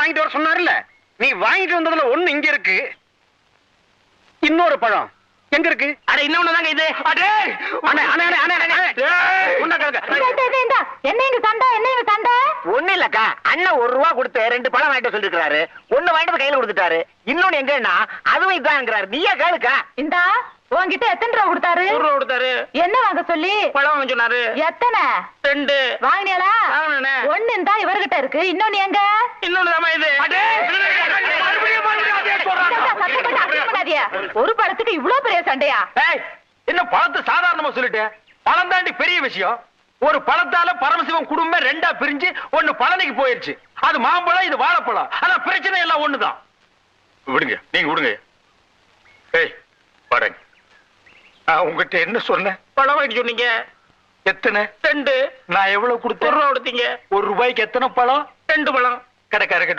வாங்கிட்டு வர சொன்னார்ல, நீ வாங்கிட்டு வந்ததுல ஒண்ணு இங்க இருக்கு, இன்னொரு பழம் எங்க இருக்கு? அட இன்னொன்னு தாங்க இது. அடே அண்ணே அண்ணே அண்ணே அண்ணே அண்ணே என்ன இங்க சண்டை, என்ன இங்க சண்டை? ஒண்ணு இல்லக்கா, அண்ணன் 1 ரூபா கொடுத்து 2 பழம் வாங்கிட்டு சொல்லிருக்காரு. ஒண்ணு வாங்கிட்டு கையில கொடுத்துட்டாரு, இன்னொன்னு எங்கன்னா அதுவும் இதான்ங்கிறாரு. நீயே கேளுக்கா. இந்தா உன்கிட்ட எத்தனை ரூபா கொடுத்தாரு? 1 ரூபா கொடுத்தாரு. என்ன வாங்க சொல்லி? பழம் வாங்க சொன்னாரு. எத்தனை? 2. வாங்கினியாளா? வாங்கினேனே. ஒண்ணு இந்தா இவர்கிட்ட இருக்கு, இன்னொன்னு எங்க? இன்னொன்னு தாமா இது. அடே சத்தப்பட்டு அசிங்கம் பண்ணாதீங்க. ஒரு பழத்துக்கு இவ்வளவு பெரிய சண்டையா? ஏய், என்ன பழத்தை சாதாரணமா சொல்லிட்டேன், பழம் தாண்டி பெரிய விஷயம். ஒரு பழத்தால பரமசிவம் குடும்பம் 2ஆ பிரிஞ்சு ஒண்ணு பழனிக்கு போயிருச்சு. அது மாம்பழம், இது வாழைப்பழம். ஆனா பிரச்சனை எல்லாம் ஒண்ணுதான். விடுங்க, நீங்க விடுங்க. ஏய் பாருங்க, நான் உங்ககிட்ட என்ன சொன்னேன்? பழம் வாங்கிட்டு சொன்னீங்க. எத்தனை? 2. நான் எவ்வளவு 1 கொடுத்தேன்? ரூபா கொடுத்தீங்க. 1 ரூபாய்க்கு எத்தனை பழம்? 2 பழம். கடைக்காரர்கிட்ட